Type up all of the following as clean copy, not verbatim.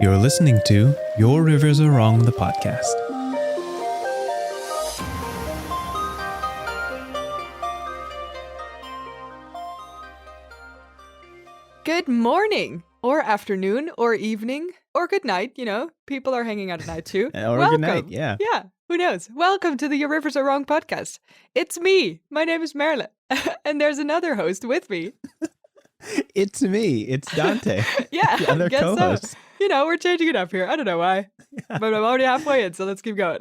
You're listening to Your Rivers Are Wrong, the podcast. Good morning, or afternoon, or evening, or good night. You know, people are hanging out at night too. Or Welcome. good night, yeah. Yeah, who knows? Welcome to the Your Rivers Are Wrong podcast. It's me. My name is Merle. And there's another host with me. It's me. It's Dante. Yeah, the other guess co-host. so. You know, we're changing it up here. I don't know why, but I'm already halfway in, so let's keep going.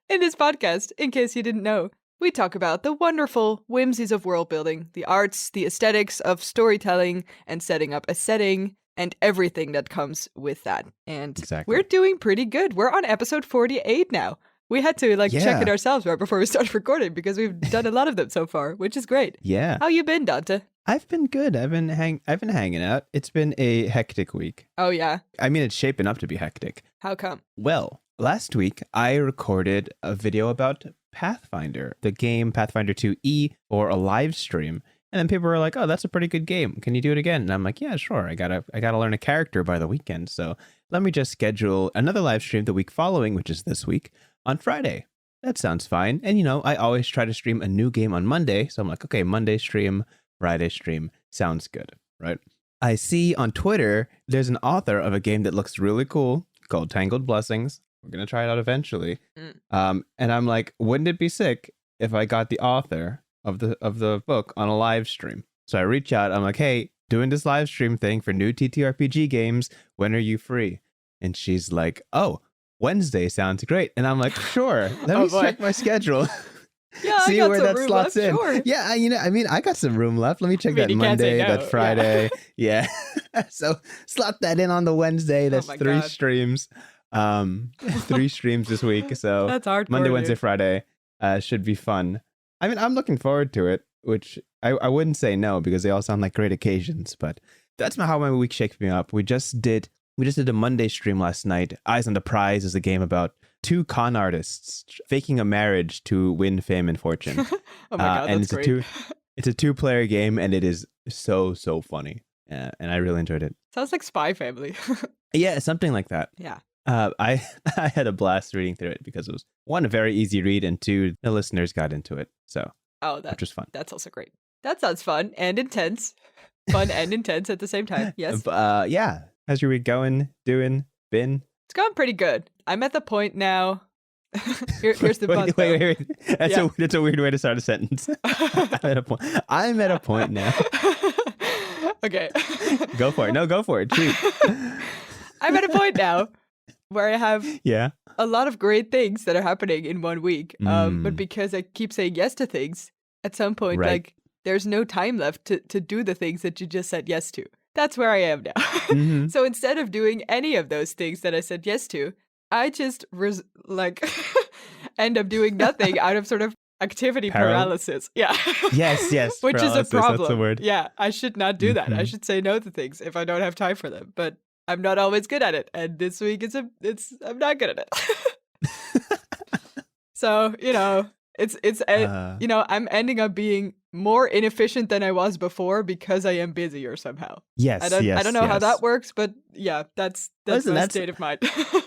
In this podcast, in case you didn't know, we talk about the wonderful whimsies of world building, the arts, the aesthetics of storytelling and setting up a setting, and everything that comes with that. And Exactly. we're doing pretty good. We're on episode 48 now. We had to check it ourselves right before we started recording because we've done a lot of them so far, which is great. Yeah. How you been, Dante? I've been good. I've been hanging out. It's been a hectic week. Oh, yeah. I mean, it's shaping up to be hectic. How come? Well, last week I recorded a video about Pathfinder, the game Pathfinder 2E, or a live stream. And then people were like, "Oh, that's a pretty good game. Can you do it again?" And I'm like, "Yeah, sure. I gotta learn a character by the weekend. So let me just schedule another live stream the week following, which is this week, on Friday." That sounds fine. And, you know, I always try to stream a new game on Monday. So I'm like, okay, Monday stream, Friday stream. Sounds good, right? I see on Twitter, there's an author of a game that looks really cool called Tangled Blessings. We're going to try it out eventually. And I'm like, wouldn't it be sick if I got the author of the book on a live stream? So I reach out. I'm like, hey, doing this live stream thing for new TTRPG games. When are you free? And she's like, oh, Wednesday sounds great. And I'm like, sure. Let me check my schedule. Yeah, See I got where some that room slots left, in. Sure. Yeah, I got some room left. Let me check that you can't say Monday, no. that Friday. Yeah. So slot that in on the Wednesday. That's my three God. streams. 3 streams this week. So That's hard. Monday, Wednesday, Friday should be fun. I mean, I'm looking forward to it, which I wouldn't say no because they all sound like great occasions, but that's how my week shakes me up. We just did a Monday stream last night. Eyes on the Prize is a game about 2 con artists faking a marriage to win fame and fortune. Oh my God, and that's great. It's a 2-player game, and it is so funny. And I really enjoyed it. Sounds like Spy Family. Yeah, something like that. Yeah. I had a blast reading through it because it was, 1, a very easy read, and 2, the listeners got into it. So, which was fun. That's also great. That sounds fun and intense. Fun and intense at the same time. Yes. Yeah. How's your week going, doing, been? It's gone pretty good. I'm at the point now. Here's the buzz. Wait. That's a weird way to start a sentence. I'm at a point now. Okay. Go for it. No, go for it. Shoot. I'm at a point now where I have a lot of great things that are happening in 1 week. But because I keep saying yes to things, at some point, there's no time left to do the things that you just said yes to. That's where I am now. Mm-hmm. So instead of doing any of those things that I said yes to, I just end up doing nothing out of sort of activity paralysis. Yeah. Yes. Which is a problem. That's the word. Yeah, I should not do that. I should say no to things if I don't have time for them. But I'm not always good at it. And this week I'm not good at it. So, you know, I'm ending up being more inefficient than I was before because I am busier somehow. Yes, I don't know how that works, but yeah, that's my state of mind.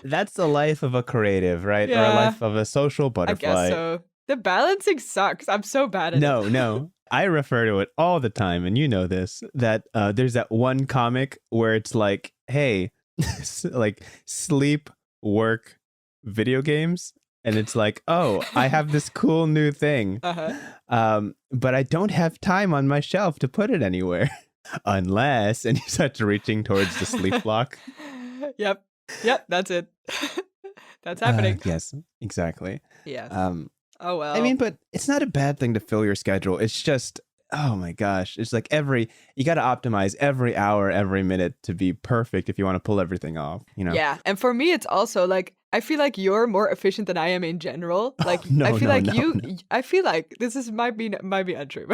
That's the life of a creative, right? Yeah. Or a life of a social butterfly. I guess so. The balancing sucks. I'm so bad at it. No. I refer to it all the time, and you know this, that there's that one comic where it's like, hey, like sleep, work, video games. And it's like, oh, I have this cool new thing, but I don't have time on my shelf to put it anywhere. Unless, and you start reaching towards the sleep block. Yep, that's it. That's happening. Yes, exactly. Yes. Oh, well. I mean, but it's not a bad thing to fill your schedule. It's just, oh my gosh. It's like you got to optimize every hour, every minute to be perfect if you want to pull everything off, you know? Yeah. And for me, it's also like, I feel like you're more efficient than I am in general. Like, I feel like this might be untrue,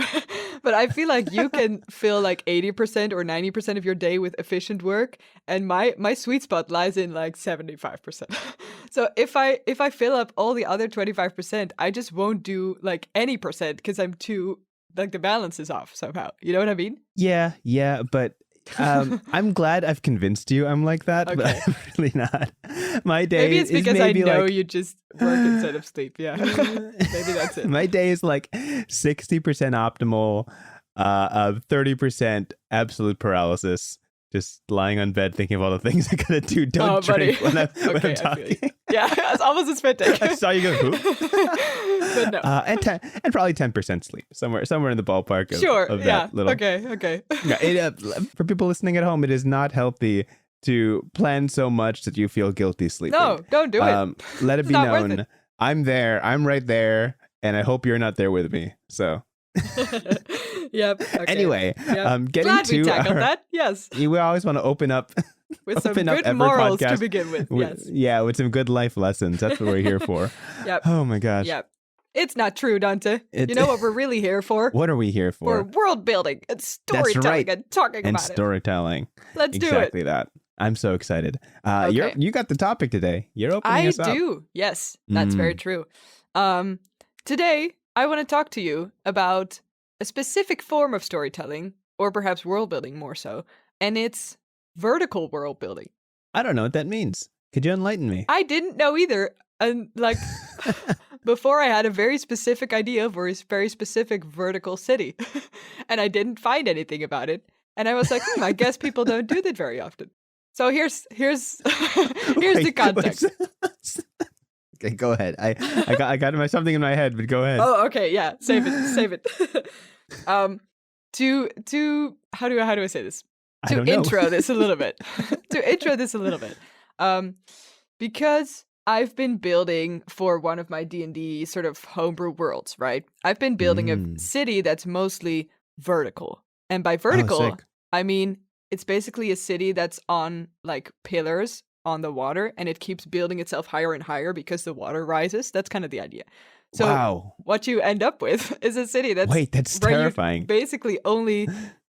but I feel like you can fill like 80% or 90% of your day with efficient work. And my sweet spot lies in like 75%. So if I fill up all the other 25%, I just won't do like any percent because I'm too, like the balance is off somehow. You know what I mean? Yeah. But I'm glad I've convinced you I'm like that, but Okay. I'm really not. My day Maybe it's is because I know like, you just work instead of sleep. Yeah. Maybe that's it. my day is like 60% optimal, 30% absolute paralysis. Just lying on bed thinking of all the things I gotta do. Don't drink when I'm Okay, I feel talking. you. Yeah, it's almost a spit take. I saw you go whoop. But no. And probably 10% sleep, somewhere in the ballpark of, Sure. of Yeah. that little. Okay. Yeah, for people listening at home, it is not healthy to plan so much that you feel guilty sleeping. No, don't do it. Let it It's be not worth known, it. I'm there. I'm right there, and I hope you're not there with me. So Yep. Okay. anyway, Yep. getting Glad to we tackled that. Yes. we always want to open up With some open up good every morals to podcast begin with. with, Yes. with some good life lessons. That's what we're here for. Yep. Oh my gosh. Yep. It's not true, Dante. It's- You know what we're really here for? What are we here For for? world building and storytelling right. and talking And about it. storytelling. Let's do Exactly it. that. I'm so excited. Okay. You got the topic today. You're opening I us up. do. Yes, that's very true. Today, I want to talk to you about a specific form of storytelling, or perhaps world building more so, and it's vertical world building. I don't know what that means. Could you enlighten me? I didn't know either. And like before, I had a very specific idea for a very specific vertical city, and I didn't find anything about it. And I was like, I guess people don't do that very often. So here's the context. Okay, go ahead. I got something in my head, but go ahead. Oh, okay, yeah. Save it. To how do I say this? I To don't know. intro this a little bit. Because I've been building for one of my D&D sort of homebrew worlds, right? I've been building a city that's mostly vertical. And by vertical, sick. I mean it's basically a city that's on like pillars on the water, and it keeps building itself higher and higher because the water rises. That's kind of the idea. So wow. what you end up with is a city that's that's where terrifying. you basically only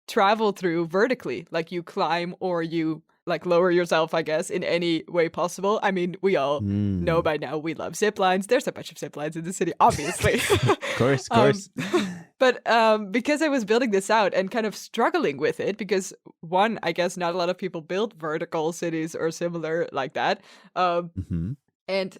travel through vertically, like you climb or you like lower yourself, I guess, in any way possible. I mean, we all know by now we love zip lines. There's a bunch of zip lines in the city, obviously. Of course. But because I was building this out and kind of struggling with it, because one, I guess not a lot of people build vertical cities or similar like that. And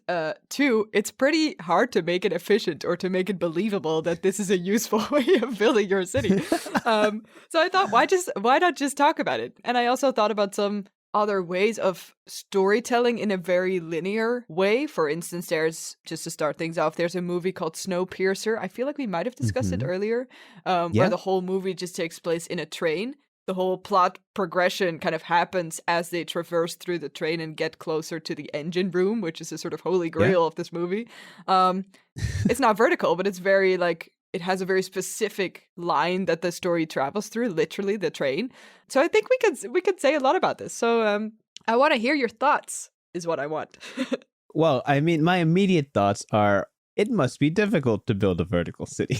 two, it's pretty hard to make it efficient or to make it believable that this is a useful way of building your city. So I thought, why not just talk about it? And I also thought about some other ways of storytelling in a very linear way. For instance, there's, just to start things off, there's a movie called Snowpiercer. I feel like we might have discussed it earlier, where the whole movie just takes place in a train. The whole plot progression kind of happens as they traverse through the train and get closer to the engine room, which is a sort of holy grail of this movie. It's not vertical, but it's very like, it has a very specific line that the story travels through, literally the train. So I think we could say a lot about this. So I want to hear your thoughts, is what I want. Well, I mean, my immediate thoughts are, it must be difficult to build a vertical city.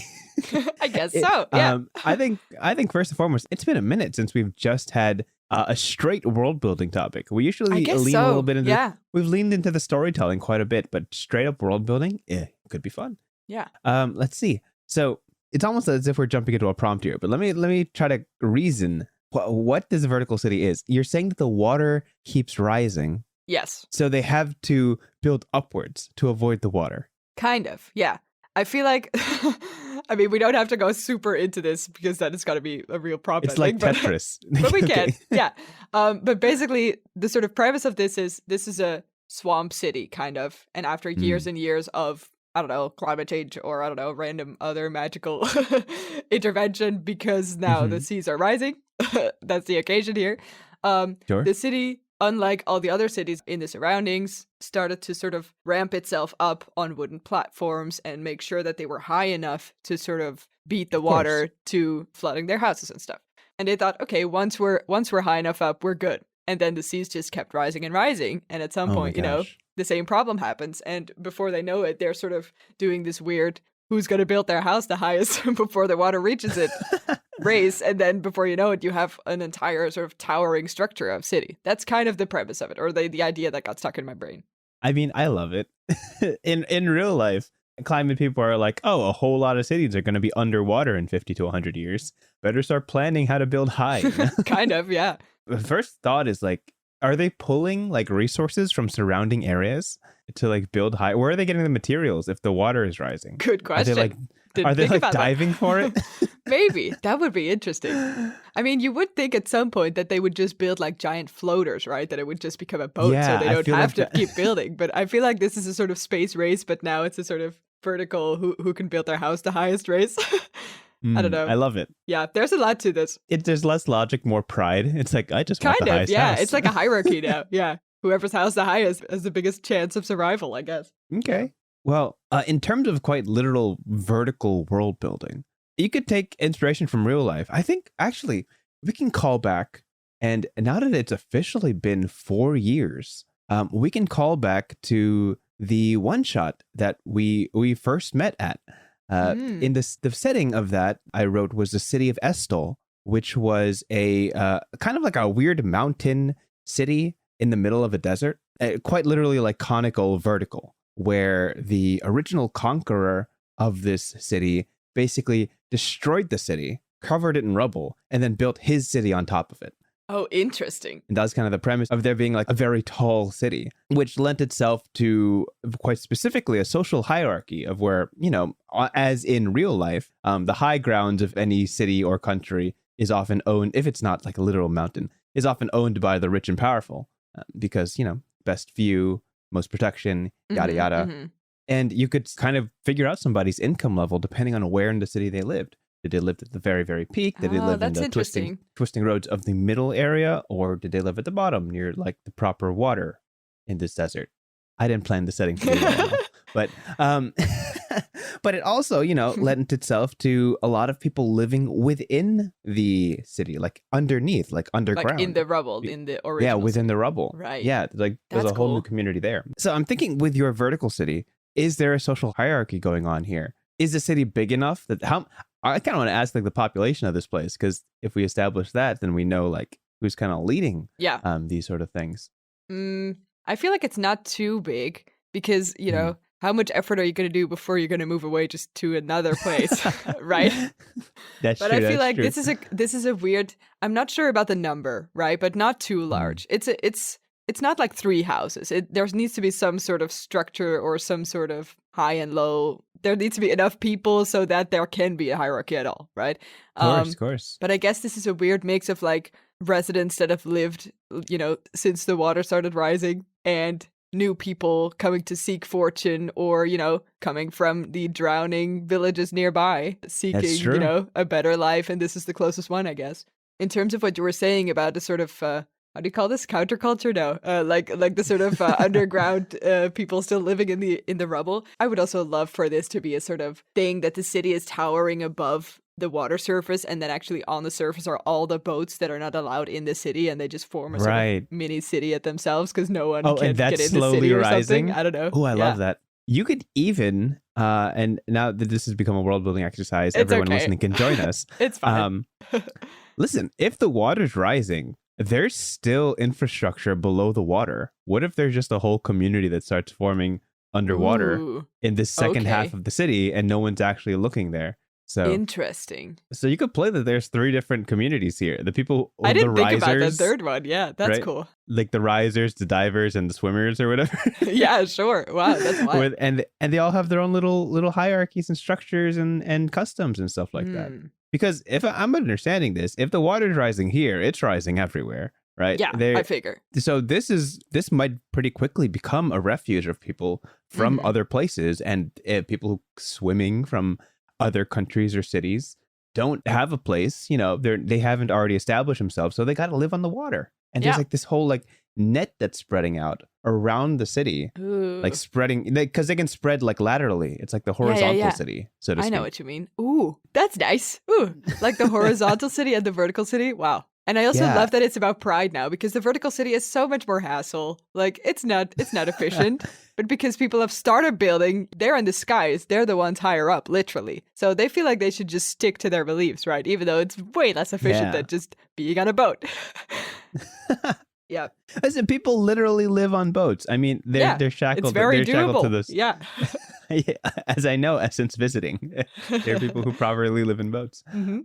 I guess so. Yeah. I think first and foremost, it's been a minute since we've just had a straight world building topic. We usually lean a little bit into we've leaned into the storytelling quite a bit, but straight up world building, could be fun. Yeah. Let's see. So it's almost as if we're jumping into a prompt here, but let me try to reason what this vertical city is. You're saying that the water keeps rising. Yes. So they have to build upwards to avoid the water. Kind of, yeah. I feel like, I mean, we don't have to go super into this because then it's got to be a real problem. It's like Tetris. But we can, yeah. But basically, the sort of premise of this is a swamp city, kind of. And after years and years of, I don't know, climate change or, I don't know, random other magical intervention, because now the seas are rising. That's the occasion here. The city, unlike all the other cities in the surroundings, started to sort of ramp itself up on wooden platforms and make sure that they were high enough to sort of beat the water to flooding their houses and stuff. And they thought, okay, once we're high enough up, we're good. And then the seas just kept rising and rising. And at some point, you know, the same problem happens. And before they know it, they're sort of doing this weird, who's going to build their house the highest before the water reaches it race. And then before you know it, you have an entire sort of towering structure of city. That's kind of the premise of it, or the idea that got stuck in my brain. I mean, I love it. In real life, climate people are like, oh, a whole lot of cities are going to be underwater in 50 to 100 years. Better start planning how to build high. Kind of, yeah. The first thought is like, are they pulling like resources from surrounding areas to like build high? Where are they getting the materials if the water is rising? Good question. Are they like diving for it? Maybe. That would be interesting. I mean, you would think at some point that they would just build like giant floaters, right? That it would just become a boat so they don't have to keep building. But I feel like this is a sort of space race, but now it's a sort of vertical who can build their house the highest race. I don't know. I love it. Yeah, there's a lot to this. There's less logic, more pride. It's like, I just want the highest house. It's like a hierarchy now. Yeah. Whoever's house the highest has the biggest chance of survival, I guess. Okay. Well, in terms of quite literal vertical world building, you could take inspiration from real life. I think actually we can call back, and now that it's officially been 4 years, we can call back to the one shot that we first met at. In the setting of that, I wrote was the city of Estol, which was a kind of like a weird mountain city in the middle of a desert, quite literally like conical vertical, where the original conqueror of this city basically destroyed the city, covered it in rubble, and then built his city on top of it. Oh, interesting. And that's kind of the premise of there being like a very tall city, which lent itself to quite specifically a social hierarchy of where, you know, as in real life, the high grounds of any city or country is often owned, if it's not like a literal mountain, is often owned by the rich and powerful because, you know, best view, most protection, yada, yada. Mm-hmm. And you could kind of figure out somebody's income level depending on where in the city they lived. Did they live at the very, very peak? Did they live in the twisting roads of the middle area? Or did they live at the bottom near like the proper water in this desert? I didn't plan the setting for you, but but it also, you know, lent itself to a lot of people living within the city, like underneath, like underground. Like in the rubble, in the original. Yeah, within the rubble. Right. Yeah, like there's a whole new community there. So I'm thinking with your vertical city, is there a social hierarchy going on here? Is the city big enough that I kind of want to ask like the population of this place, because if we establish that, then we know like who's kind of leading these sort of things. I feel like it's not too big because, you know, how much effort are you going to do before you're going to move away just to another place, right? That's but true, I feel like true. this is a weird, I'm not sure about the number, right? But not too large. It's not like 3 houses. There needs to be some sort of structure or some sort of high and low. There needs to be enough people so that there can be a hierarchy at all, right? Of course. But I guess this is a weird mix of like residents that have lived, you know, since the water started rising and new people coming to seek fortune or, you know, coming from the drowning villages nearby, seeking, you know, a better life. And this is the closest one, I guess. In terms of what you were saying about the sort of how do you call this? Counterculture? No, like the sort of underground people still living in the rubble. I would also love for this to be a sort of thing that the city is towering above the water surface, and then actually on the surface are all the boats that are not allowed in the city, and they just form a sort of mini city at themselves because no one can get in the city or something. I don't know. Oh, I love that. You could even, and now that this has become a world building exercise, everyone listening can join us. It's fine. Listen, if the water's rising, there's still infrastructure below the water. What if there's just a whole community that starts forming underwater in the second half of the city and no one's actually looking there? So interesting. So you could play that there's 3 different communities here. The people, I didn't the think risers, about the third one. Yeah, that's right? cool. Like the risers, the divers, and the swimmers or whatever. Yeah, sure. Wow, that's wild. And they all have their own little hierarchies and structures and customs and stuff like that. Because if I'm understanding this, if the water's rising here, it's rising everywhere, right? Yeah, I figure. So this might pretty quickly become a refuge of people from other places, and people swimming from other countries or cities don't have a place, you know, they haven't already established themselves, so they got to live on the water. And there's like this whole like net that's spreading out around the city. Ooh. Like spreading, because they can spread like laterally. It's like the horizontal city, so to speak. I know what you mean. Ooh, that's nice. Ooh, like the horizontal city and the vertical city. Wow. And I also love that it's about pride now, because the vertical city is so much more hassle. Like it's not efficient, but because people have started building, they're in the skies. They're the ones higher up, literally. So they feel like they should just stick to their beliefs, right? Even though it's way less efficient than just being on a boat. Yeah. Listen, people literally live on boats. I mean, they're shackled. It's very they're doable. Shackled to this. Yeah. Yeah, as I know, since visiting, there are people who probably live in boats.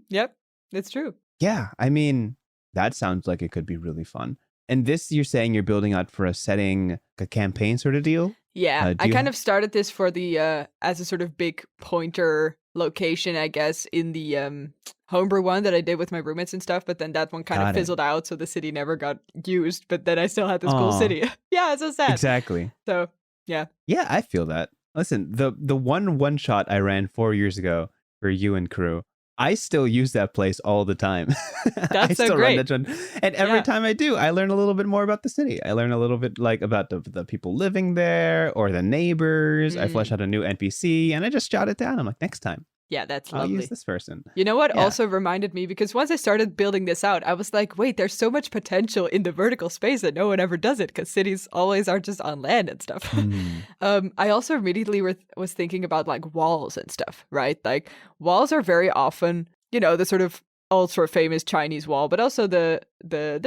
Yep, it's true. Yeah, I mean, that sounds like it could be really fun. And this, you're saying you're building out for a setting, a campaign sort of deal? Yeah, Do I you kind of started this for the as a sort of big pointer location, I guess, in the homebrew one that I did with my roommates and stuff, but then that one kind of got it? fizzled out, so the city never got used, but then I still had this cool Oh, city. Yeah, it's so sad. exactly. So, yeah. Yeah, I feel that. Listen, the one shot I ran 4 years ago for you and crew, I still use that place all the time. I That's so still run great. that one, and every Yeah. time I do, I learn a little bit more about the city. I learn a little bit like about the people living there or the neighbors. I flesh Mm. out a new NPC, and I just jot it down. I'm like, next time Yeah, that's I'll use lovely. this person. You know what Yeah. also reminded me? Because once I started building this out, I was like, wait, there's so much potential in the vertical space that no one ever does it because cities always are just on land and stuff. Mm. I also immediately was thinking about like walls and stuff, right? Like walls are very often, the sort of ultra famous Chinese wall, but also the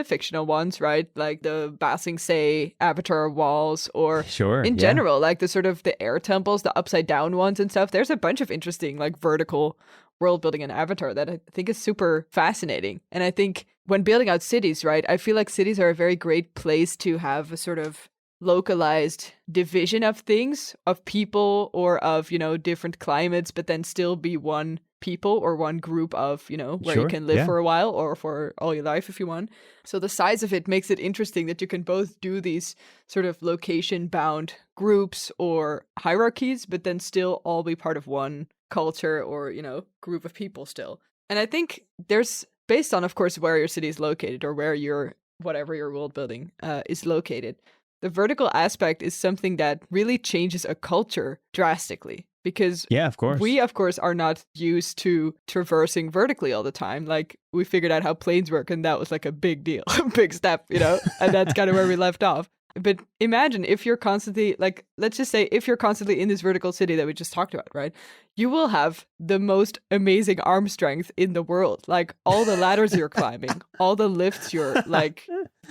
fictional ones, right? Like the Ba Sing Se Avatar walls, or Sure. in Yeah. general, like the sort of the air temples, the upside down ones and stuff. There's a bunch of interesting like vertical world building in Avatar that I think is super fascinating. And I think when building out cities, right, I feel like cities are a very great place to have a sort of localized division of things, of people, or of, different climates, but then still be one people or one group of, where you Sure. can live Yeah. for a while or for all your life if you want. So the size of it makes it interesting that you can both do these sort of location bound groups or hierarchies, but then still all be part of one culture or, group of people still. And I think there's, based on, of course, where your city is located or where your, whatever your world building is located, the vertical aspect is something that really changes a culture drastically. Because Yeah, of course. we, of course, are not used to traversing vertically all the time. Like, we figured out how planes work, and that was like a big deal, a big step, and that's kind of where we left off. But imagine if you're constantly, like, let's just say if you're constantly in this vertical city that we just talked about, right? You will have the most amazing arm strength in the world. Like, all the ladders you're climbing, all the lifts you're, like,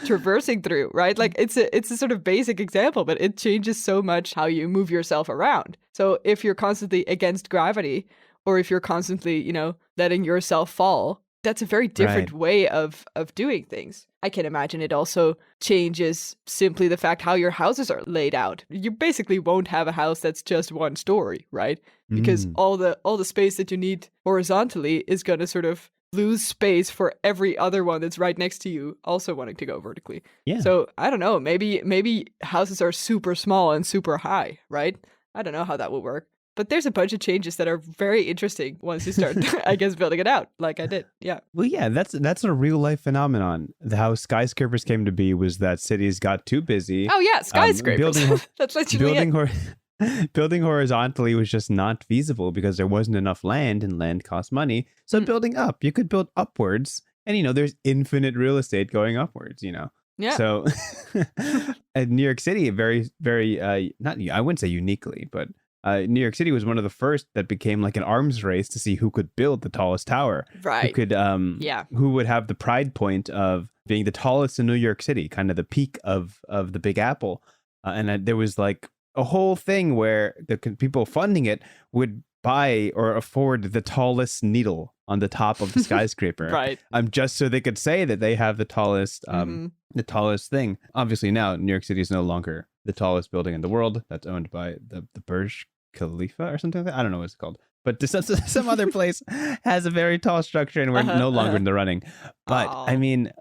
traversing through, right? Like, it's a sort of basic example, but it changes so much how you move yourself around. So if you're constantly against gravity, or if you're constantly, letting yourself fall, that's a very different way of doing things. I can imagine it also changes simply the fact how your houses are laid out. You basically won't have a house that's just one story, right? Because all the space that you need horizontally is going to sort of lose space for every other one that's right next to you also wanting to go vertically. Yeah. So I don't know, maybe houses are super small and super high, right? I don't know how that will work. But there's a bunch of changes that are very interesting once you start, I guess, building it out like I did. Yeah. Well, yeah, that's a real life phenomenon. How skyscrapers came to be was that cities got too busy. Oh, yeah. Skyscrapers. building That's literally it. building horizontally was just not feasible because there wasn't enough land, and land costs money. So building up, you could build upwards, and there's infinite real estate going upwards. Yeah. So, at New York City, very, very not I wouldn't say uniquely, but New York City was one of the first that became like an arms race to see who could build the tallest tower. Right. Who could Yeah. who would have the pride point of being the tallest in New York City, kind of the peak of the Big Apple. And there was like a whole thing where the people funding it would buy or afford the tallest needle on the top of the skyscraper. Right. Just so they could say that they have the tallest the tallest thing. Obviously now New York City is no longer the tallest building in the world. That's owned by the Burj Khalifa or something like that. I don't know what it's called. But some other place has a very tall structure, and we're no longer in the running. But I mean,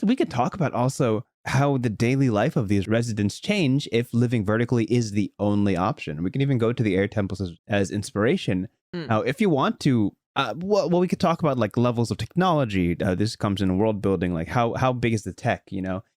we could talk about also how the daily life of these residents change if living vertically is the only option. We can even go to the air temples as inspiration. Now, if you want to, well, we could talk about like levels of technology. This comes in world building. Like how big is the tech?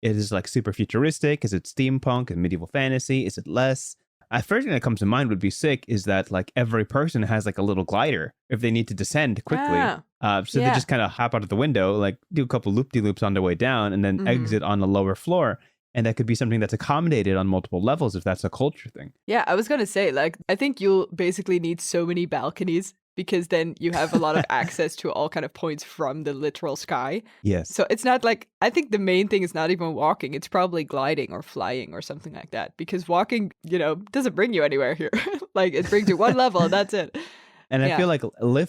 Is it like super futuristic? Is it steampunk and medieval fantasy? Is it less? First thing that comes to mind would be sick is that like every person has like a little glider if they need to descend quickly. So they just kind of hop out of the window, like do a couple loop-de-loops on their way down, and then exit on the lower floor. And that could be something that's accommodated on multiple levels if that's a culture thing. Yeah, I was going to say, like, I think you'll basically need so many balconies because then you have a lot of access to all kind of points from the literal sky. Yes. So it's not like, I think the main thing is not even walking. It's probably gliding or flying or something like that, because walking, doesn't bring you anywhere here. Like it brings you one level and that's it. And I feel like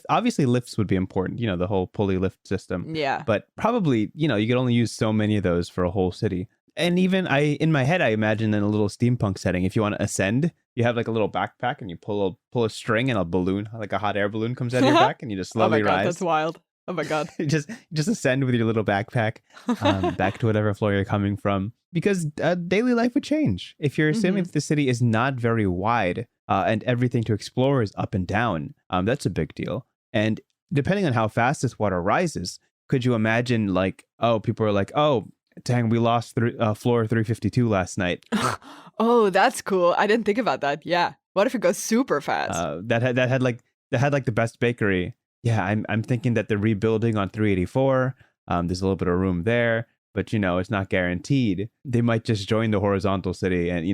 obviously lifts would be important, the whole pulley lift system. Yeah. But probably, you could only use so many of those for a whole city. And even in my head, I imagine in a little steampunk setting, if you want to ascend, you have like a little backpack and you pull a string and a balloon, like a hot air balloon comes out of your back and you just slowly rise. That's wild. Oh my God. You just ascend with your little backpack back to whatever floor you're coming from, because daily life would change. If you're assuming that the city is not very wide and everything to explore is up and down, that's a big deal. And depending on how fast this water rises, could you imagine people are like, oh, dang, we lost floor 352 last night. Oh, that's cool. I didn't think about that. Yeah. What if it goes super fast? That had the best bakery. Yeah, I'm thinking that they're rebuilding on 384. There's a little bit of room there, but it's not guaranteed. They might just join the horizontal city, and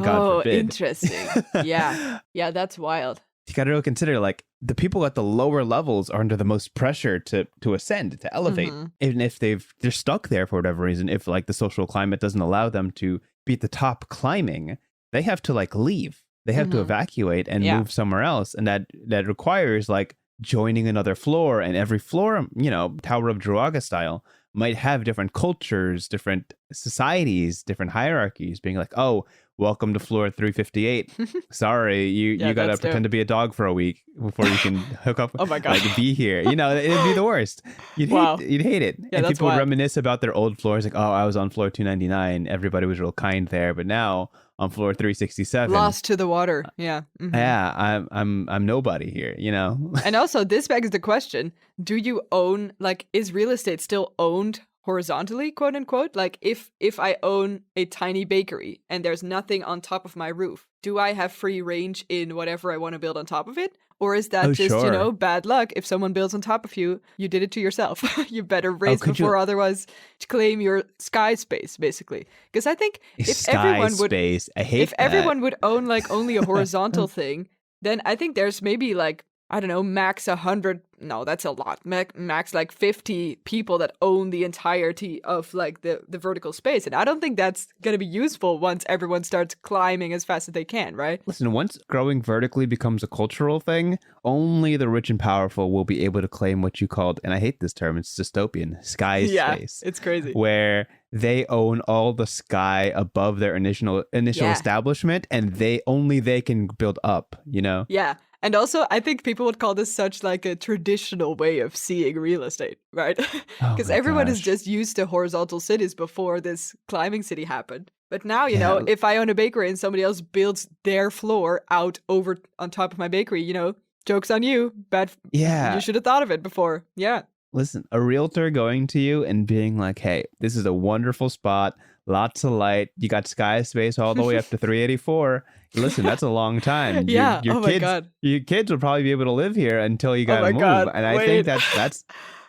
God forbid. Interesting. Yeah, that's wild. You got to really consider the people at the lower levels are under the most pressure to ascend, to elevate. Even if they're stuck there for whatever reason, if the social climate doesn't allow them to be at the top climbing, they have to leave. They have to evacuate and move somewhere else, and that requires joining another floor, and every floor, Tower of Druaga style, might have different cultures, different societies, different hierarchies, being oh, welcome to floor 358. Sorry, you gotta pretend to be a dog for a week before you can hook up. Oh my God. Be here. It'd be the worst. You'd hate it. Yeah, and people would reminisce about their old floors, oh, I was on floor 299. Everybody was real kind there, but now on floor 367, lost to the water. Yeah. Yeah, I'm nobody here, And also, this begs the question: do you own, is real estate still owned horizontally, quote unquote? If I own a tiny bakery and there's nothing on top of my roof, do I have free range in whatever I want to build on top of it? Or is that sure. Bad luck? If someone builds on top of you, you did it to yourself. You better raise before otherwise claim your sky space, basically. Because I think if everyone would own only a horizontal thing, then I think there's maybe I don't know, max 100. No, that's a lot. Max 50 people that own the entirety of the vertical space. And I don't think that's going to be useful once everyone starts climbing as fast as they can, right? Listen, once growing vertically becomes a cultural thing, only the rich and powerful will be able to claim what you called, and I hate this term, it's dystopian, sky space. It's crazy. Where they own all the sky above their initial establishment, and they can build up, Yeah. And also, I think people would call this such a traditional way of seeing real estate, right? Because everyone is just used to horizontal cities before this climbing city happened. But now, if I own a bakery and somebody else builds their floor out over on top of my bakery, joke's on you. You should have thought of it before. Yeah. Listen, a realtor going to you and being hey, this is a wonderful spot, lots of light, you got sky space all the way up to 384. Listen, that's a long time. Yeah. My God. Your kids will probably be able to live here until you gotta move. God. And I think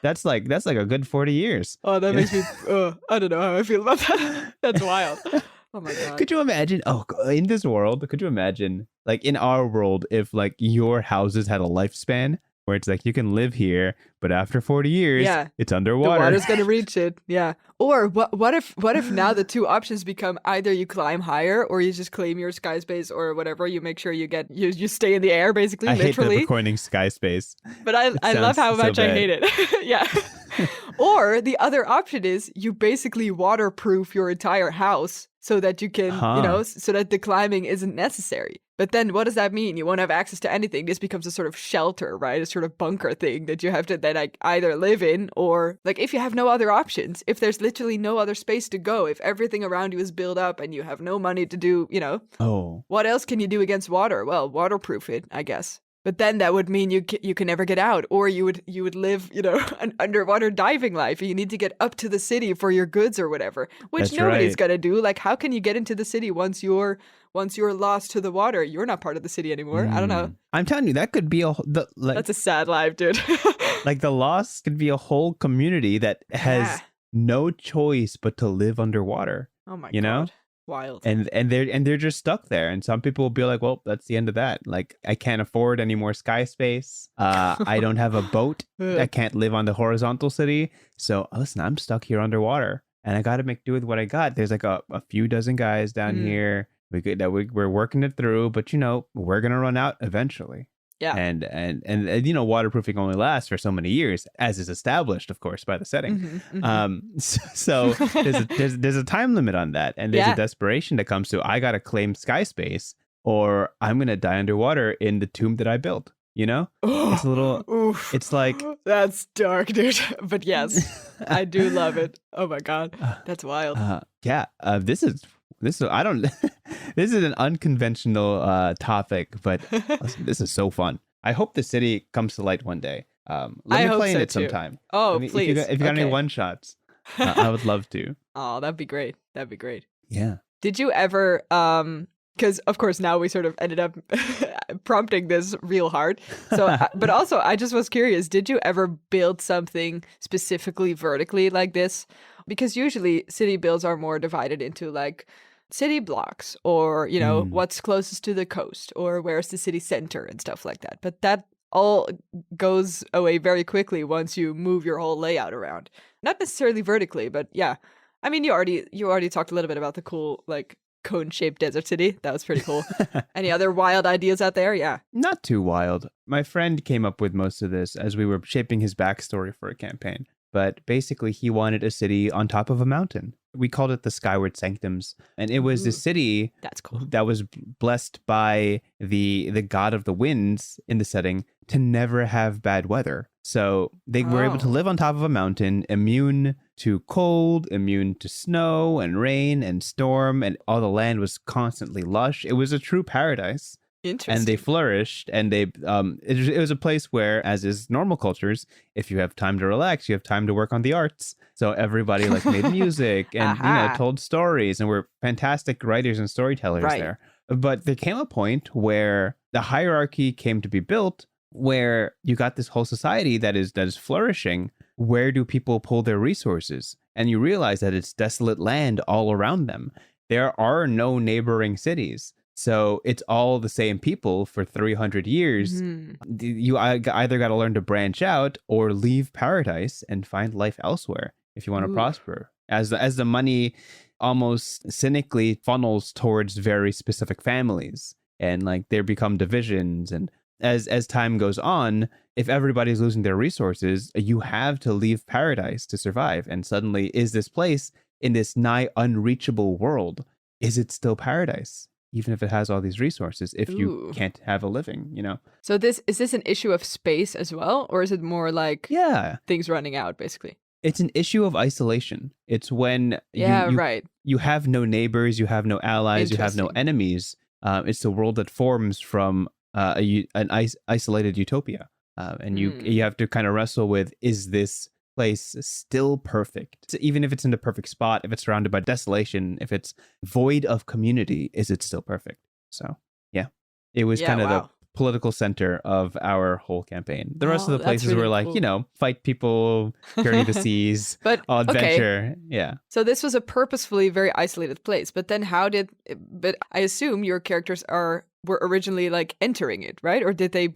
that's a good 40 years. Oh, that makes me I don't know how I feel about that. That's wild. Oh my God. Could you imagine, in this world, in our world, if your houses had a lifespan where it's you can live here, but after 40 years, it's underwater. The water's going to reach it. Yeah. Or what if now the two options become either you climb higher or you just claim your sky space or whatever. You make sure you stay in the air, basically, literally. I hate the coining sky space. But I love how much I hate it. Yeah. Or the other option is you basically waterproof your entire house so that you can, so that the climbing isn't necessary. But then what does that mean? You won't have access to anything. This becomes a sort of shelter, right? A sort of bunker thing that you have to then either live in or if you have no other options, if there's literally no other space to go, if everything around you is built up and you have no money to do, what else can you do against water? Well, waterproof it, I guess. But then that would mean you can never get out, or you would live, an underwater diving life. You need to get up to the city for your goods or whatever, which nobody's gonna do. How can you get into the city once you're lost to the water? You're not part of the city anymore. I don't know. I'm telling you, that could be that's a sad life, dude. The Lost could be a whole community that has no choice but to live underwater. Oh my God. Wild. And they're just stuck there. And some people will be like, well, that's the end of that. Like, I can't afford any more sky space. I don't have a boat. I can't live on the horizontal city. So listen, I'm stuck here underwater, and I got to make do with what I got. There's like a few dozen guys down here. We're working it through, but we're gonna run out eventually. Yeah. And waterproofing only lasts for so many years, as is established, of course, by the setting. So there's a time limit on that, and there's a desperation that comes to, I gotta claim sky space, or I'm gonna die underwater in the tomb that I built. It's a little. Oof. It's like, that's dark, dude. But yes, I do love it. Oh my god, that's wild. This is I don't. This is an unconventional topic, but listen, this is so fun. I hope the city comes to light one day. Let me play in it sometime. Oh, please. If you got any one shots, I would love to. Oh, that'd be great. That'd be great. Yeah. Did you ever? Because of course now we sort of ended up prompting this real hard. So, but also I just was curious. Did you ever build something specifically vertically like this? Because usually city builds are more divided into like city blocks, or what's closest to the coast, or where's the city center and stuff like that. But that all goes away very quickly once you move your whole layout around. Not necessarily vertically, but yeah. I mean, you already talked a little bit about the cool like cone-shaped desert city. That was pretty cool. Any other wild ideas out there? Yeah. Not too wild. My friend came up with most of this as we were shaping his backstory for a campaign. But basically, he wanted a city on top of a mountain. We called it the Skyward Sanctums. And it was a city that's cool. that was blessed by the god of the winds in the setting to never have bad weather. So they were able to live on top of a mountain, immune to cold, immune to snow and rain and storm, and all the land was constantly lush. It was a true paradise. And they flourished, and it was a place where, as is normal cultures, if you have time to relax, you have time to work on the arts. So everybody like made music and told stories, and were fantastic writers and storytellers there. But there came a point where the hierarchy came to be built, where you got this whole society that is flourishing. Where do people pull their resources? And you realize that it's desolate land all around them. There are no neighboring cities. So it's all the same people for 300 years. You either got to learn to branch out or leave paradise and find life elsewhere if you want to prosper. As the money almost cynically funnels towards very specific families, and like there become divisions. And as time goes on, if everybody's losing their resources, you have to leave paradise to survive. And suddenly, is this place in this nigh unreachable world, is it still paradise? Even if it has all these resources, if you can't have a living, So is this an issue of space as well? Or is it more like things running out, basically? It's an issue of isolation. It's when you have no neighbors, you have no allies, you have no enemies. It's the world that forms from an isolated utopia. And you have to kind of wrestle with, is this place still perfect? Even if it's in the perfect spot, if it's surrounded by desolation, if it's void of community, is it still perfect? So yeah, it was kind of the political center of our whole campaign. The rest of the places were like, cool. Fight people, journey the seas, but adventure. Okay. Yeah. So this was a purposefully very isolated place, but then but I assume your characters were originally like entering it, right? Or did they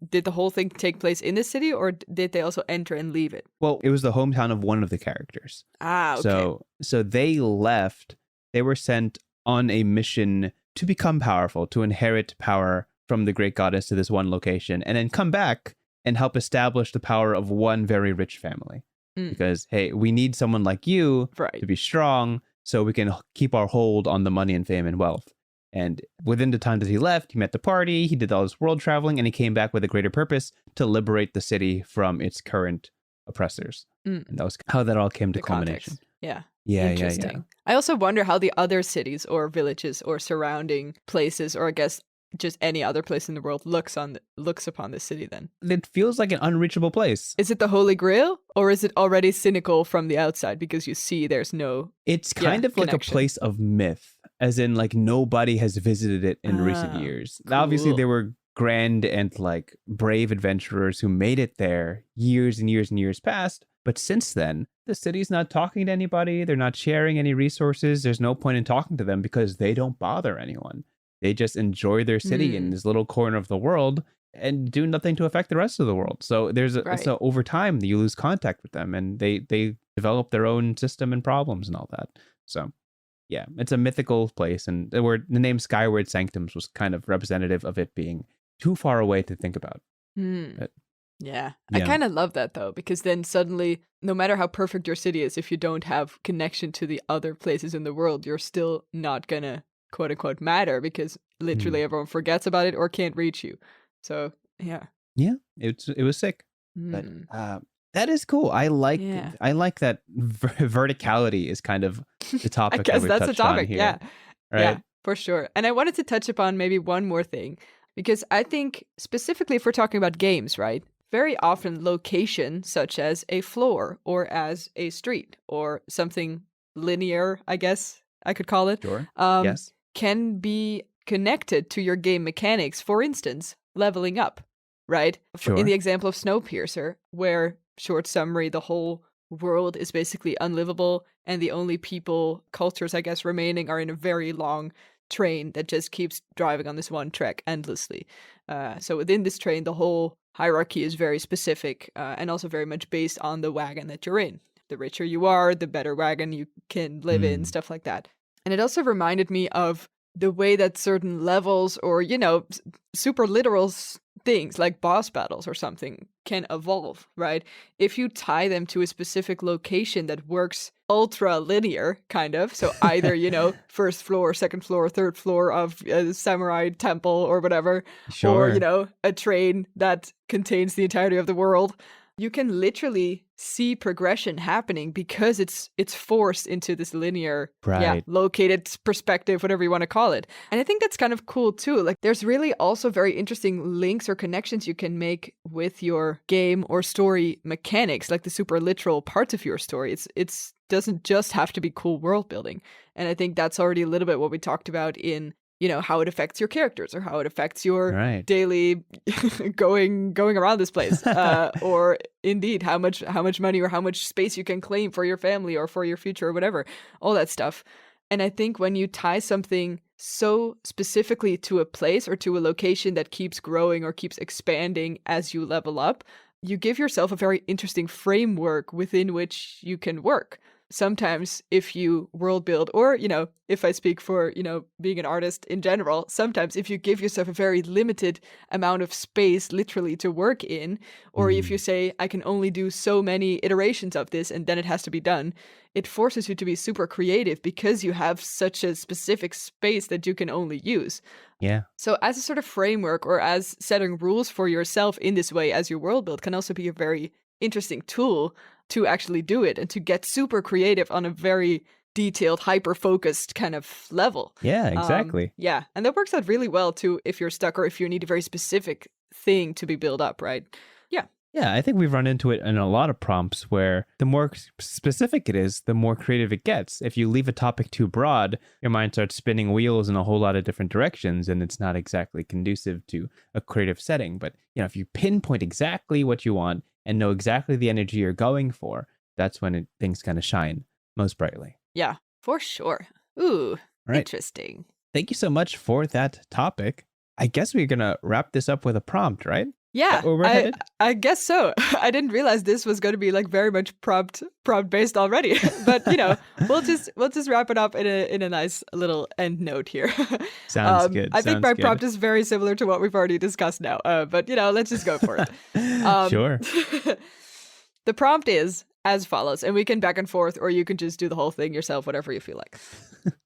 did the whole thing take place in the city, or did they also enter and leave it? Well, it was the hometown of one of the characters. Okay. So they left. They were sent on a mission to become powerful, to inherit power from the great goddess to this one location, and then come back and help establish the power of one very rich family. Because, hey, we need someone like you to be strong so we can keep our hold on the money and fame and wealth. And within the time that he left, he met the party, he did all his world traveling, and he came back with a greater purpose to liberate the city from its current oppressors. And that was how that all came to culmination. Context. Yeah. Interesting. I also wonder how the other cities or villages or surrounding places, or I guess just any other place in the world, looks upon this city then. It feels like an unreachable place. Is it the Holy Grail, or is it already cynical from the outside because you see there's no It's kind of like a place of myth, as in like nobody has visited it in recent years. Cool. Obviously there were grand and like brave adventurers who made it there years and years and years past, But since then, the city's not talking to anybody. They're not sharing any resources. There's no point in talking to them because they don't bother anyone. They just enjoy their city in Mm, this little corner of the world and do nothing to affect the rest of the world. So right. so over time you lose contact with them, and they develop their own system and problems and all that. So yeah, it's a mythical place, and the name Skyward Sanctums was kind of representative of it being too far away to think about. Hmm. But Yeah. I yeah, kind of love that though, because then suddenly, no matter how perfect your city is, if you don't have connection to the other places in the world, you're still not gonna quote unquote matter because mm, literally everyone forgets about it or can't reach you. So, yeah. yeah, it was sick, but Hmm. that is cool. Yeah. I like that verticality is kind of the I topic that guess we've that's a touched on topic. here, Yeah. Yeah, right? for sure. And I wanted to touch upon maybe one more thing because I think specifically if we're talking about games, right? Very often location such as a floor or as a street or something linear, I guess I could call it, Sure. um, Yes. can be connected to your game mechanics. For instance, leveling up, right? In the Sure. example of Snowpiercer, where short summary, the whole world is basically unlivable and the only people, cultures, I guess, remaining are in a very long train that just keeps driving on this one track endlessly. So within this train, the whole hierarchy is very specific and also very much based on the wagon that you're in. The richer you are, the better wagon you can live in, Mm, stuff like that. And it also reminded me of the way that certain levels or, super literal things like boss battles or something can evolve, right? If you tie them to a specific location that works ultra linear, kind of. So either, first floor, second floor, third floor of a samurai temple or whatever, or, sure. a train that contains the entirety of the world. You can literally see progression happening because it's forced into this linear, Right. located perspective, whatever you want to call it. And I think that's kind of cool too. Like there's really also very interesting links or connections you can make with your game or story mechanics, like the super literal parts of your story. It's doesn't just have to be cool world building. And I think that's already a little bit what we talked about in, how it affects your characters or how it affects your Right. daily going around this place, or indeed how much money or how much space you can claim for your family or for your future or whatever, all that stuff. And I think when you tie something so specifically to a place or to a location that keeps growing or keeps expanding as you level up, you give yourself a very interesting framework within which you can work. Sometimes if you world build, or, if I speak for, being an artist in general, sometimes if you give yourself a very limited amount of space literally to work in, or if you Mm, say, I can only do so many iterations of this and then it has to be done, it forces you to be super creative because you have such a specific space that you can only use. yeah. So as a sort of framework or as setting rules for yourself in this way as your world build can also be a very interesting tool to actually do it and to get super creative on a very detailed, hyper-focused kind of level. Yeah, exactly. Yeah, and that works out really well too if you're stuck or if you need a very specific thing to be built up, right? Yeah. Yeah, I think we've run into it in a lot of prompts where the more specific it is, the more creative it gets. If you leave a topic too broad, your mind starts spinning wheels in a whole lot of different directions, and it's not exactly conducive to a creative setting. But if you pinpoint exactly what you want and know exactly the energy you're going for, that's when things kind of shine most brightly. Yeah, for sure. Ooh, All right. interesting. Thank you so much for that topic. I guess we're gonna wrap this up with a prompt, right? Is Yeah, that where we're I headed? I guess so. I didn't realize this was going to be like very much prompt based already. But we'll just wrap it up in a nice little end note here. Sounds good. I think Sounds my good. prompt is very similar to what we've already discussed now. But let's just go for it. Um, Sure. the prompt is as follows, and we can back and forth, or you can just do the whole thing yourself, whatever you feel like.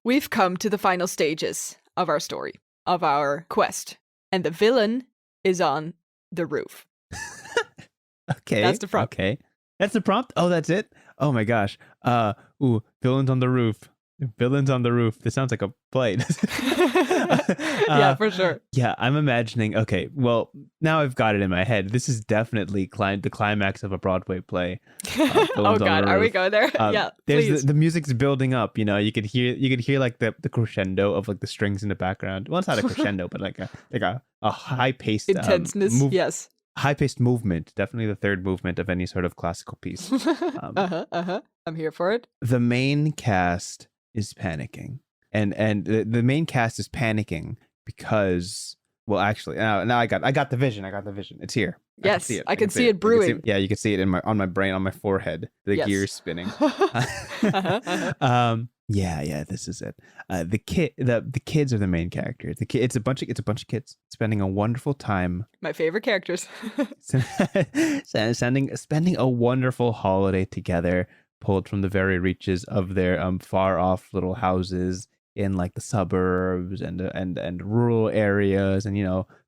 We've come to the final stages of our story, of our quest, and the villain is on the roof. Okay. That's the prompt. Okay. That's the prompt? Oh, that's it? Oh my gosh. Villains on the roof. Villains on the roof. This sounds like a play. Yeah, for sure. Yeah, I'm imagining. Okay, well, now I've got it in my head. This is definitely the climax of a Broadway play. Oh Villains on God, the are we roof. yeah, There's please. the music's building up. You could hear like the crescendo of like the strings in the background. Well, it's not a crescendo, but like a high paced Intenseness, move. yes. high-paced movement, definitely the third movement of any sort of classical piece. I'm here for it. The main cast is panicking, and the main cast is panicking because, well, actually, now I got the vision. It's here. Yes, I can see it brewing. Yeah, you can see it on my brain, on my forehead. The gears spinning. Yeah, this is it. The kids are the main character. It's a bunch of kids spending a wonderful time. My favorite characters. Spending a wonderful holiday together, pulled from the very reaches of their far off little houses in like the suburbs and rural areas, and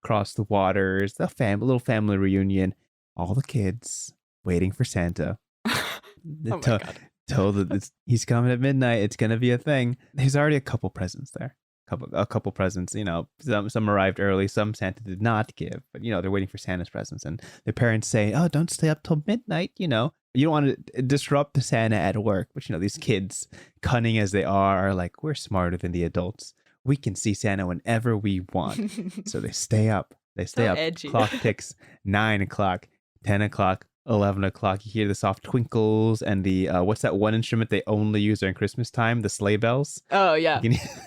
across the waters. The little family reunion. All the kids waiting for Santa. Oh my God. Told that he's coming at midnight. It's gonna be a thing. There's already a couple presents there. A couple presents. Some arrived early. Some Santa did not give. But they're waiting for Santa's presents, and their parents say, "Oh, don't stay up till midnight." You don't want to disrupt the Santa at work. But these kids, cunning as they are like, we're smarter than the adults. We can see Santa whenever we want. So they stay up. Edgy. Clock ticks 9 o'clock, 10 o'clock. 11 o'clock, you hear the soft twinkles and the what's that one instrument they only use during Christmas time? The sleigh bells. Oh yeah.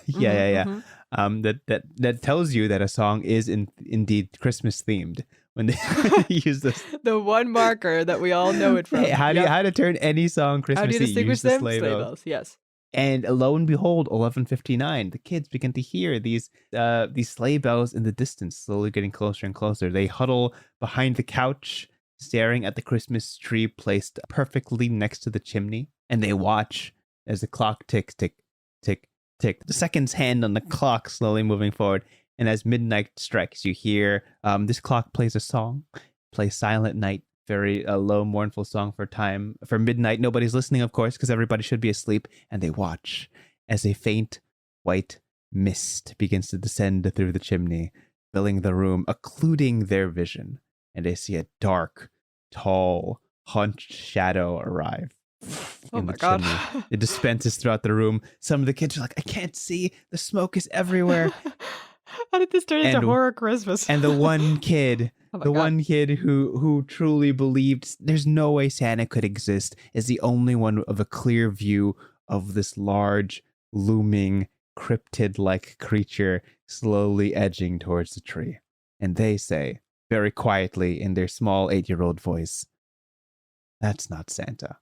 Yeah. That tells you that a song is indeed Christmas themed when they use this. The one marker that we all know it from. Hey, how to turn any song Christmassy? How do you distinguish the them? sleigh bells. Yes. And lo and behold, 11:59, the kids begin to hear these sleigh bells in the distance, slowly getting closer and closer. They huddle behind the couch, staring at the Christmas tree placed perfectly next to the chimney, and they watch as the clock ticks, tick, tick, tick. The seconds hand on the clock slowly moving forward, and as midnight strikes, you hear this clock plays a song, plays Silent Night, very low, mournful song for midnight. Nobody's listening, of course, because everybody should be asleep, and they watch as a faint white mist begins to descend through the chimney, filling the room, occluding their vision. And they see a dark, tall, hunched shadow arrive. Oh my God. Chimney. It dispenses throughout the room. Some of the kids are like, I can't see. The smoke is everywhere. How did this turn into horror Christmas? And the one kid, one kid who truly believed there's no way Santa could exist, is the only one of a clear view of this large, looming, cryptid-like creature slowly edging towards the tree. And they say, very quietly in their small 8-year-old voice, "That's not Santa."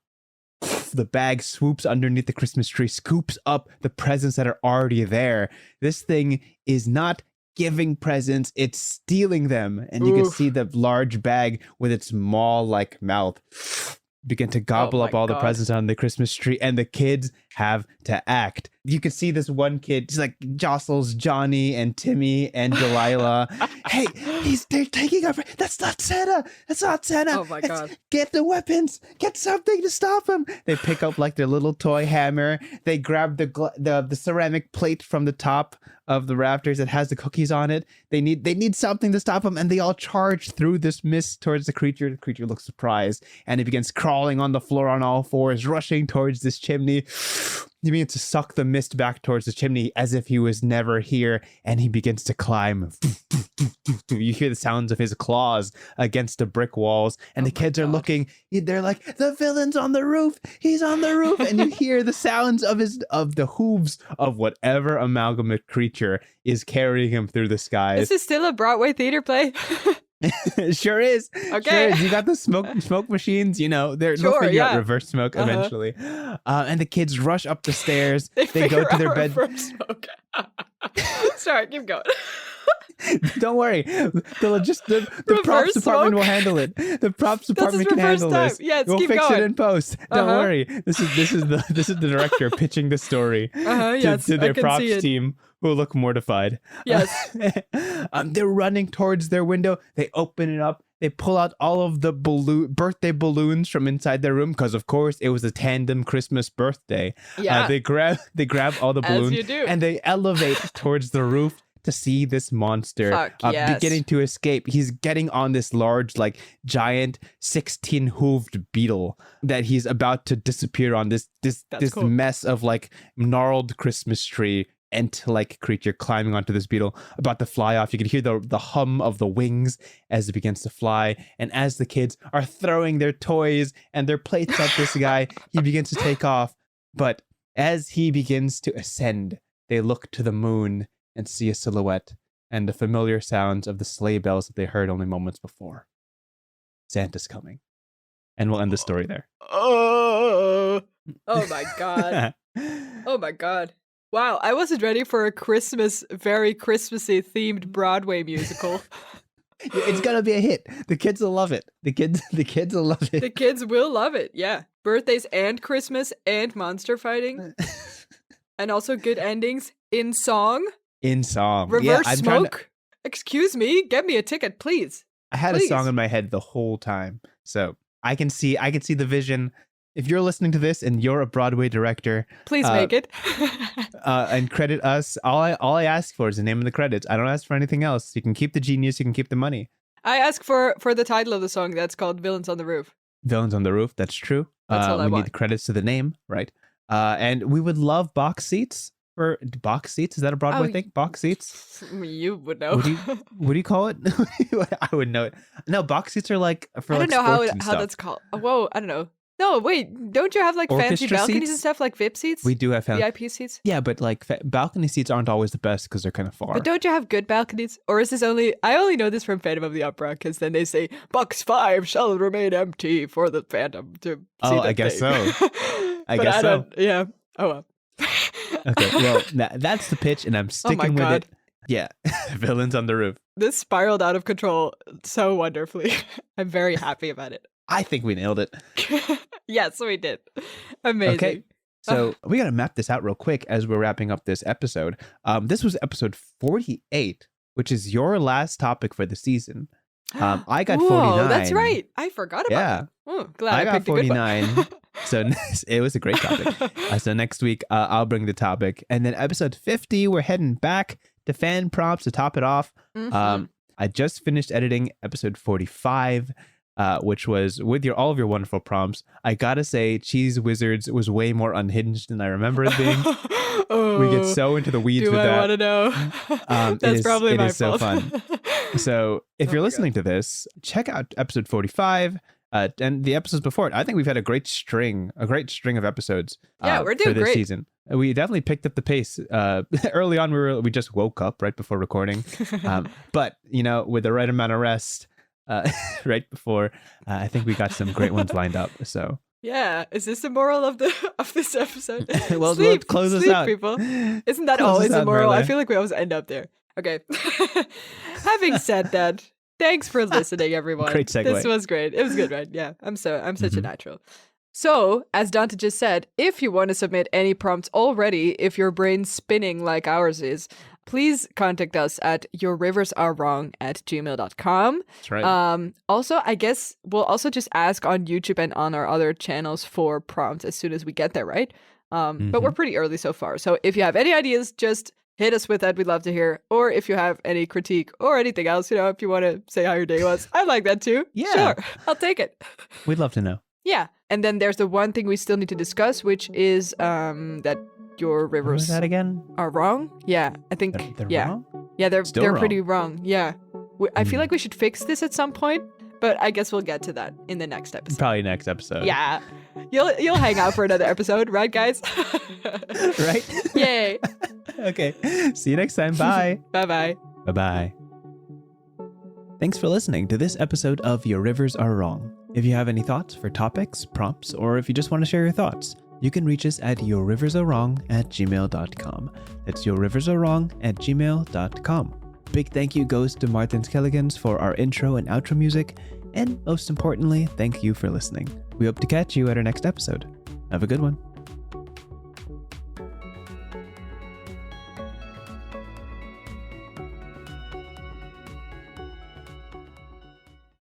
The bag swoops underneath the Christmas tree, scoops up the presents that are already there. This thing is not giving presents, it's stealing them. And you can see the large bag with its maw-like mouth begin to gobble up all the presents on the Christmas tree, and the kids have to act. You can see this one kid, he's like jostles Johnny and Timmy and Delilah. Hey, they're taking our, that's not Santa. That's not Santa. Oh my God. Get the weapons. Get something to stop him. They pick up like their little toy hammer. They grab the ceramic plate from the top of the rafters that has the cookies on it. They need something to stop him, and they all charge through this mist towards the creature. The creature looks surprised, and it begins crawling on the floor on all fours, rushing towards this chimney. He begins to suck the mist back towards the chimney as if he was never here, and he begins to climb. You hear the sounds of his claws against the brick walls, and the kids are looking. They're like, the villain's on the roof. He's on the roof, and you hear the sounds of the hooves of whatever amalgamate creature is carrying him through the skies. This is still a Broadway theater play. Sure is. Okay. Sure is. You got the they'll figure out reverse smoke eventually. And the kids rush up the stairs. They go to their bed. Sorry, keep going. Don't worry. The props department will handle it. The props department can handle this. Yes, we'll fix going. it in post. Don't worry. This is the director pitching the story to their props team, who look mortified. Yes. They're running towards their window. They open it up. They pull out all of the birthday balloons from inside their room, because of course it was a tandem Christmas birthday. Yeah. They grab all the balloons, as you do, and they elevate towards the roof to see this monster beginning to escape. He's getting on this large, like giant 16-hooved beetle that he's about to disappear on this cool. mess of like gnarled Christmas tree ant-like creature climbing onto this beetle, about to fly off. You can hear the hum of the wings as it begins to fly. And as the kids are throwing their toys and their plates at this guy, he begins to take off. But as he begins to ascend, they look to the moon and see a silhouette and the familiar sounds of the sleigh bells that they heard only moments before. Santa's coming. And we'll end the story there. Oh my God. Oh my God. Wow, I wasn't ready for a very Christmassy themed Broadway musical. It's gonna be a hit. The kids will love it. The kids will love it. The kids will love it, yeah. Birthdays and Christmas and monster fighting. And also good endings in song. In song. Reverse smoke. Excuse me, get me a ticket, please. I had a song in my head the whole time. So I can see the vision. If you're listening to this and you're a Broadway director, please make it. And credit us. All I ask for is the name of the credits. I don't ask for anything else. You can keep the genius. You can keep the money. I ask for the title of the song. That's called "Villains on the Roof." Villains on the Roof. That's true. That's all I want. We need the credits to the name, right? And we would love box seats. For box seats, is that a Broadway thing? Box seats? You would know. What do you call it? I would know it. No, box seats are like for I don't know how that's called. Whoa, I don't know. No, wait, don't you have like fancy balconies seats? And stuff like VIP seats? We do have VIP seats. Yeah, but like balcony seats aren't always the best because they're kind of far. But don't you have good balconies? Or is this I only know this from Phantom of the Opera because then they say box 5 shall remain empty for the Phantom to see. Oh, I guess so. I guess so. Yeah. Oh well. Okay, well, that's the pitch, and I'm sticking with it. Yeah, Villains on the Roof. This spiraled out of control so wonderfully. I'm very happy about it. I think we nailed it. Yes, we did. Amazing. Okay, so we got to map this out real quick as we're wrapping up this episode. This was episode 48, which is your last topic for the season. I got 49. That's right. I forgot about it. Oh, glad I got 49. So it was a great topic. So next week, I'll bring the topic. And then episode 50, we're heading back to fan prompts to top it off. Mm-hmm. I just finished editing episode 45, which was with all of your wonderful prompts. I gotta say, Cheese Wizards was way more unhinged than I remember it being. We get so into the weeds with that. I want to know? That's probably my fault. It is so fun. So if you're listening to this, check out episode 45. And the episodes before it. I think we've had a great string of episodes. Yeah, we're doing for this great. Season. We definitely picked up the pace. Early on, we just woke up right before recording, but with the right amount of rest, right before, I think we got some great ones lined up. So yeah, is this the moral of this episode? Well, let's close us out, people. Isn't that always the moral? I feel like we always end up there. Okay. Having said that. Thanks for listening, everyone. Great segue. This was great. It was good, right? Yeah, I'm such a natural. So, as Dante just said, if you want to submit any prompts already, if your brain's spinning like ours is, please contact us at youriversarewrong@gmail.com. That's right. Also, I guess we'll also just ask on YouTube and on our other channels for prompts as soon as we get there, right? But we're pretty early so far. So if you have any ideas, just hit us with that. We'd love to hear. Or if you have any critique or anything else, if you want to say how your day was, I like that too. Yeah. Sure. I'll take it. We'd love to know. Yeah. And then there's the one thing we still need to discuss, which is that your rivers what was that again? Are wrong. Yeah. I think. They're wrong? Yeah, they're wrong. pretty wrong. Yeah. I feel like we should fix this at some point, but I guess we'll get to that in the next episode. Probably next episode. Yeah. You'll hang out for another episode, right, guys? Right? Yay. Okay. See you next time. Bye. Bye-bye. Bye-bye. Thanks for listening to this episode of Your Rivers Are Wrong. If you have any thoughts for topics, prompts, or if you just want to share your thoughts, you can reach us at youriversarewrong@gmail.com. That's youriversarewrong@gmail.com. Big thank you goes to Martin Skelligans for our intro and outro music. And most importantly, thank you for listening. We hope to catch you at our next episode. Have a good one.